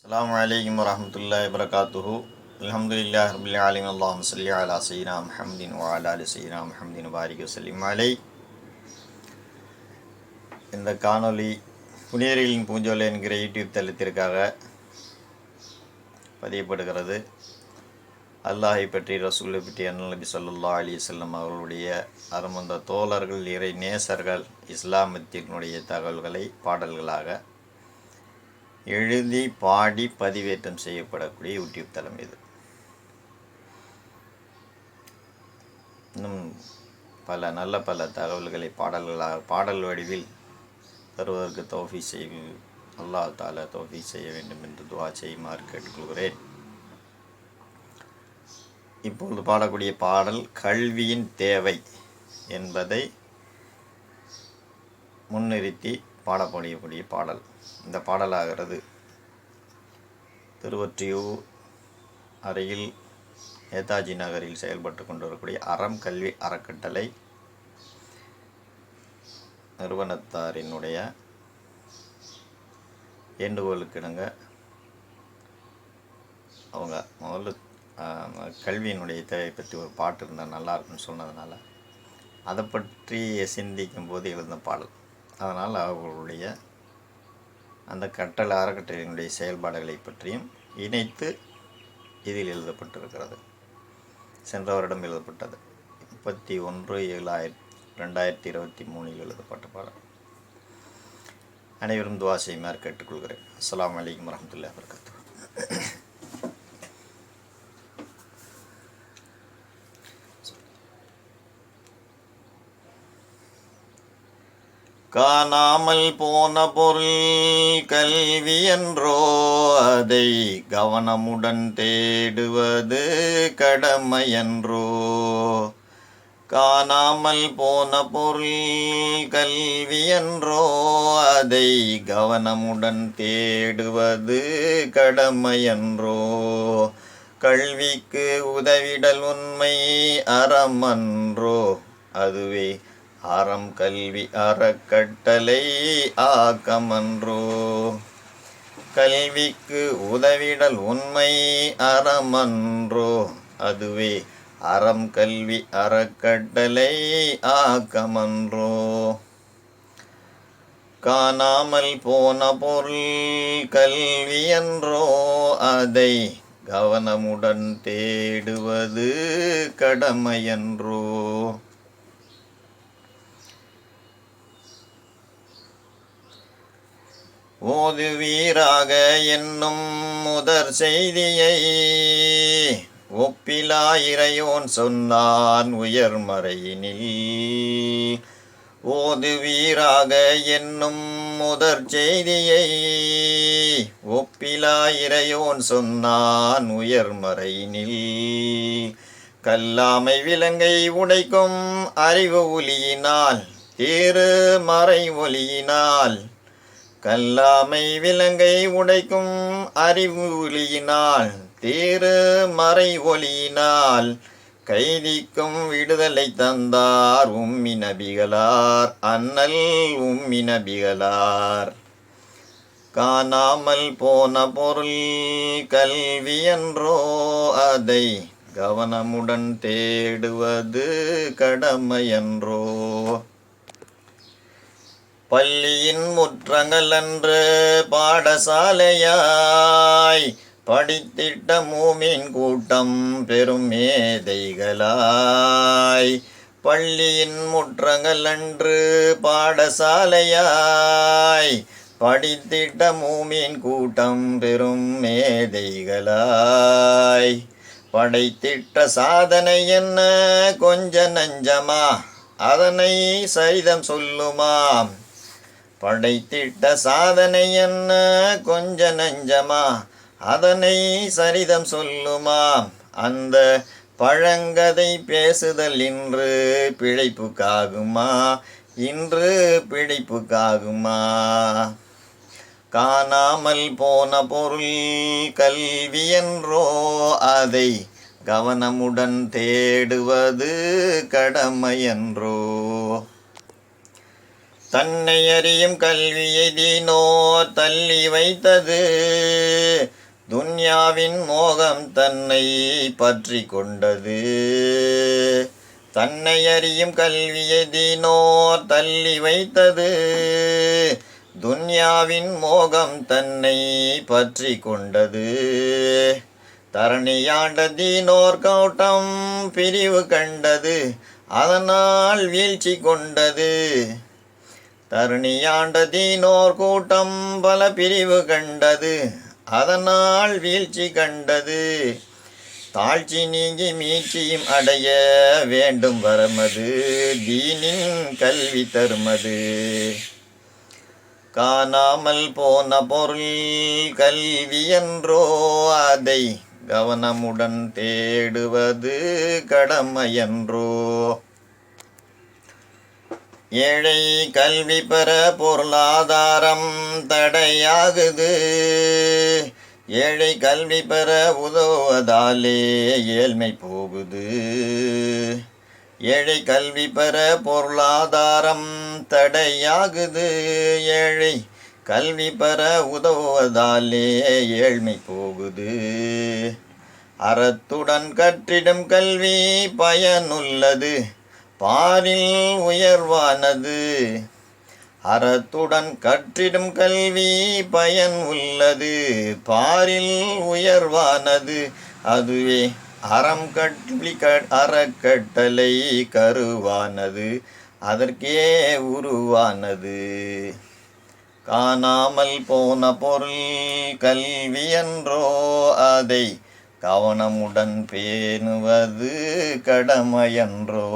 அஸ்ஸலாமு அலைக்கும் வரஹ்மத்துல்லாஹி வபரகாத்துஹு. அல்ஹம்துலில்லாஹி ரப்பில் ஆலமீன். அல்லாஹும்ம ஸல்லி அலா ஸய்யினா முஹம்மதின் வ அலா ஆலி ஸய்யினா முஹம்மதின் வபாரிக் வஸல்லிம் அலைஹி. இந்த காணொளி புனிதர்களின் பூஞ்சோலை என்கிற யூடியூப் தளத்திற்காக பதியப்படுகிறது. அல்லாஹை பற்றி, ரசூலை பற்றி, அன்னல் நபி ஸல்லல்லாஹு அலைஹி வஸல்லம் அவர்களுடைய அருமந்த தோழர்கள், இறை நேசர்கள், இஸ்லாமத்தினுடைய தகவல்களை பாடல்களாக எழுதி பாடி பதிவேற்றம் செய்யப்படக்கூடிய யூடியூப் தளம் இது. இன்னும் பல தகவல்களை பாடல் வடிவில் தருவதற்கு தௌஃபீக் செய்து அல்லாஹ் தஆலா தௌஃபீக் செய்ய வேண்டும் என்று துஆ செய்யுமாறு கேட்டுக்கொள்கிறேன். இப்பொழுது பாடக்கூடிய பாடல் கல்வியின் தேவை என்பதை முன்னிறுத்தி பாடப்படக்கூடிய பாடல். இந்த பாடலாகிறது திருவொற்றியூர் அருகில் நேதாஜி நகரில் செயல்பட்டு கொண்டு வரக்கூடிய அறம் கல்வி அறக்கட்டளை நிறுவனத்தாரினுடைய வேண்டுகோளுக்கிணங்க அவங்க முதல்ல கல்வியினுடைய தேவை பற்றி ஒரு பாட்டு இருந்தால் நல்லாயிருக்குன்னு சொன்னதுனால அதை பற்றி சிந்திக்கும் போது எழுந்த பாடல். அதனால் அவர்களுடைய அந்த அறக்கட்டளையினுடைய செயல்பாடுகளை பற்றியும் இணைத்து இதில் எழுதப்பட்டிருக்கிறது. சென்ற வருடம் எழுதப்பட்டது 31/7/2023 எழுதப்பட்ட பாடல். அனைவரும் துஆ செய்யுமாறு கேட்டுக்கொள்கிறேன். அஸ்ஸலாமு அலைக்கும் வரஹ்மத்துல்லாஹி வபரகாத்துஹு. காணாமல் போன பொருள் கல்வி என்றோ, அதை கவனமுடன் தேடுவது கடமையன்றோ. காணாமல் போன பொருள் கல்வி என்றோ, அதை கவனமுடன் தேடுவது கடமையன்றோ. கல்விக்கு உதவிடல் உண்மை அறமன்றோ, அதுவே அறம் கல்வி அறக்கட்டளை ஆக்கமன்றோ. கல்விக்கு உதவிடல் உண்மை அறமன்றோ, அதுவே அறம் கல்வி அறக்கட்டளை ஆக்கமன்றோ. காணாமல் போன பொருள் கல்வி என்றோ, அதை கவனமுடன் தேடுவது கடமையன்றோ. ஓதுவீராக என்னும் முதற் செய்தியை ஒப்பிலா இறையோன் சொன்னான் உயர்மறையினில். ஓதுவீராக என்னும் முதற் செய்தியை ஒப்பிலா இறையோன் சொன்னான் உயர்மறையினில். கல்லாமை விலங்கை உடைக்கும் அறிவு ஒளியினால் தேறு மறை ஒளியினால். கல்லாமை விலங்கை உடைக்கும் அறிவு ஒளியினால் தேறு மறை ஒளியினால். கைதிக்கும் விடுதலை தந்தார் உம்மி நபிகளார், அண்ணல் உம்மி நபிகளார். காணாமல் போன பொருள் கல்வி என்றோ, அதை கவனமுடன் தேடுவது கடமையன்றோ. பள்ளியின் முற்றங்கள் அன்று பாடசாலையாய் படித்திட்ட மூமின் கூட்டம் பெரும் மேதைகளாய். பள்ளியின் முற்றங்கள் அன்று பாடசாலையாய் படித்திட்ட மூமின் கூட்டம் பெரும் மேதைகளாய். படைத்திட்ட சாதனை என்ன கொஞ்ச நஞ்சமா, அதனை சரிதம் சொல்லுமாம். படைத்திட்ட சாதனை என்ன கொஞ்ச நஞ்சமா, அதனை சரிதம் சொல்லுமாம். அந்த பழங்கதை பேசுதல் இன்று பிழைப்புக்காகுமா, இன்று பிழைப்புக்காகுமா. காணாமல் போன பொருள் கல்வி என்றோ, அதை கவனமுடன் தேடுவது கடமையன்றோ. தன்னை அறியும் கல்வியை தீனோர் தள்ளி வைத்தது. துன்யாவின் மோகம் தன்னை பற்றி கொண்டது. தன்னை அறியும் கல்வியை தீனோர் தள்ளி வைத்தது. துன்யாவின் மோகம் தன்னை பற்றி கொண்டது. தரணியாண்ட தீனோர் கூட்டம் பிரிவு கண்டது. அதனால் வீழ்ச்சி கொண்டது. தரணியாண்ட தீனோர் கூட்டம் பல பிரிவு கண்டது. அதனால் வீழ்ச்சி கண்டது. தாழ்ச்சி நீங்கி மீட்சியும் அடைய வேண்டும் வரமது. தீனின் கல்வி தருமது. காணாமல் போன பொருள் கல்வி என்றோ அதை கவனமுடன் தேடுவது கடமையன்றோ. ஏழை கல்வி பெற பொருளாதாரம் தடையாகுது. ஏழை கல்வி பெற உதவுவதாலே ஏழ்மை போகுது. ஏழை கல்வி பெற பொருளாதாரம் தடையாகுது. ஏழை கல்வி பெற உதவுவதாலே ஏழ்மை போகுது. அறத்துடன் கற்றிடும் கல்வி பயனுள்ளது. பாரில் உயர்வானது. அறத்துடன் கற்றிடும் கல்வி பயன் உள்ளது. பாரில் உயர்வானது. அதுவே அறக்கட்டளை கருவானது. அதற்கே உருவானது. காணாமல் போன பொருள் கல்வி என்றோ அதை கவனமுடன் பேணுவது கடமையன்றோ.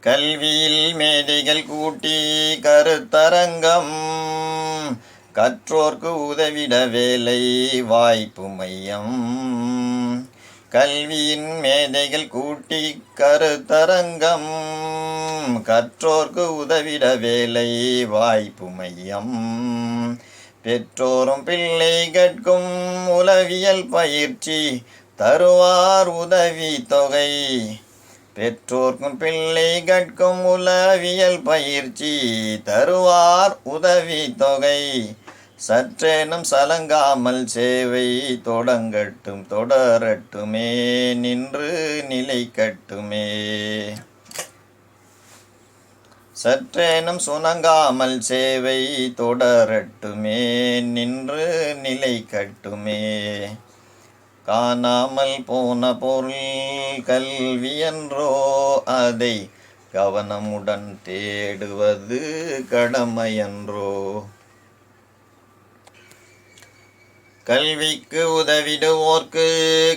கல்வியில் மேதைகள் கூட்டி கருத்தரங்கம். கற்றோர்க்கு உதவிட வேலை வாய்ப்பு மையம். கல்வியின் மேதைகள் கூட்டி கருத்தரங்கம். கற்றோர்க்கு உதவிட வேலை வாய்ப்பு மையம். பெற்றோரும் பிள்ளை கற்கும் உளவியல் பயிற்சி தருவார் உதவி தொகை. பெற்றோர்க்கும் பிள்ளை கற்கும் உளவியல் பயிற்சி தருவார் உதவி தொகை. சற்றேனும் சலங்காமல் சேவை தொடரட்டுமே நின்று நிலை கட்டுமே. சற்றேனும் சுணங்காமல் சேவை தொடரட்டுமே நின்று நிலை கட்டுமே. காணாமல் போன பொருள் கல்வி என்றோ அதை கவனமுடன் தேடுவது கடமையன்றோ. கல்விக்கு உதவிடுவோர்க்கு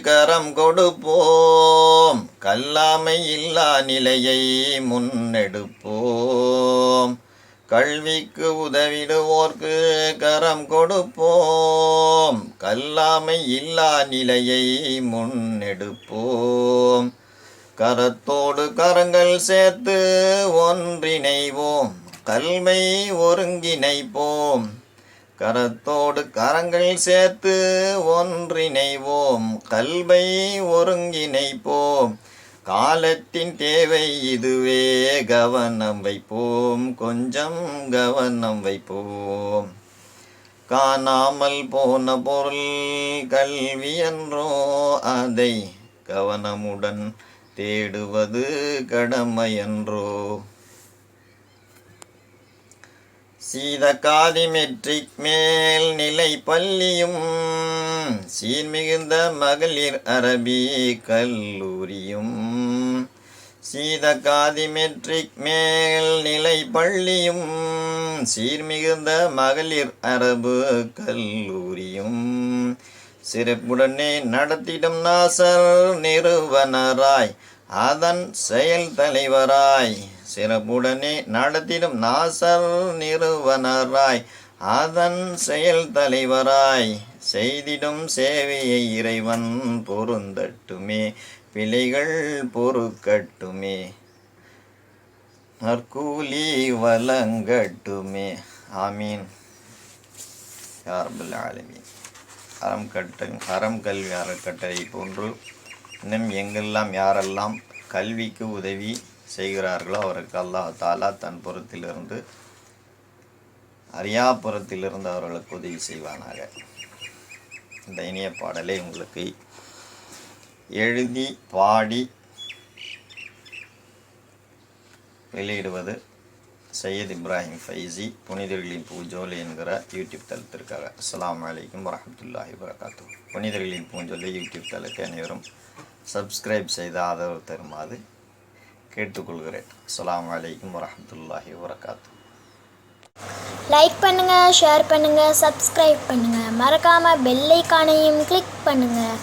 கரம் கொடுப்போம். கல்லாமை இல்லா நிலையை முன்னெடுப்போம். கல்விக்கு உதவிடுவோர்க்கு கரம் கொடுப்போம். கல்லாமை இல்லா நிலையை முன்னெடுப்போம். கரத்தோடு கரங்கள் சேர்த்து ஒன்றிணைவோம். கல்வை ஒருங்கிணைப்போம். கரத்தோடு கரங்கள் சேர்த்து ஒன்றிணைவோம். கல்வை ஒருங்கிணைப்போம். காலத்தின் தேவை இதுவே கவனம் வைப்போம். கொஞ்சம் கவனம் வைப்போம். காணாமல் போன பொருள் கல்வி என்றோ அதை கவனமுடன் தேடுவது கடமையன்றோ. சீதக்காதி மெட்ரிக் மேல் நிலை பள்ளியும் சீர்மிகுந்த மகளிர் அரபி கல்லூரியும். சீதக்காதி மெட்ரிக் மேல் நிலை பள்ளியும் சீர்மிகுந்த மகளிர் அரபு கல்லூரியும். சிறப்புடனே நடத்திடும் நாசர் நிறுவனராய் அதன் செயல் தலைவராய். சிறப்புடனே நடத்திடும் நாசர் நிறுவனராய் அதன் செயல் தலைவராய். செய்திடும் சேவையை இறைவன் பொருந்தட்டுமே பிழைகள் பொறுக்கட்டுமே நற்கூலி வழங்கட்டுமே. ஆமீன் யா ரப்பல் ஆலமீன். அறம் கல்வி அறக்கட்டளை போன்று இன்னும் எங்கெல்லாம் யாரெல்லாம் கல்விக்கு உதவி செய்கிறார்களோ அவருக்கு அல்லாஹ் தாலா தன் புறத்திலிருந்து அறியாப்புறத்திலிருந்து அவர்களுக்கு உதவி செய்வானாக. இந்த இனிய பாடலை உங்களுக்கு எழுதி பாடி வெளியிடுவது சையத் இப்ராஹிம் ஃபைசி, புனிதர்களின் பூஞ்சோலை என்கிற யூடியூப் தளத்திற்காக. அஸ்ஸலாமு அலைக்கும் வரஹ்மத்துல்லாஹி வபரகாத்துஹு. புனிதர்களின் பூஞ்சோலை யூடியூப் தளத்தை அனைவரும் சப்ஸ்கிரைப் செய்து ஆதரவு தருமாறு கேட்டுக்கொள்கிறேன். அஸ்ஸலாமு அலைக்கும் வரஹ்மத்துல்லாஹி வபரகாத்துஹு. லைக் பண்ணுங்கள், ஷேர் பண்ணுங்கள், சப்ஸ்கிரைப் பண்ணுங்கள். மறக்காமல் பெல் ஐகானையும் கிளிக் பண்ணுங்கள்.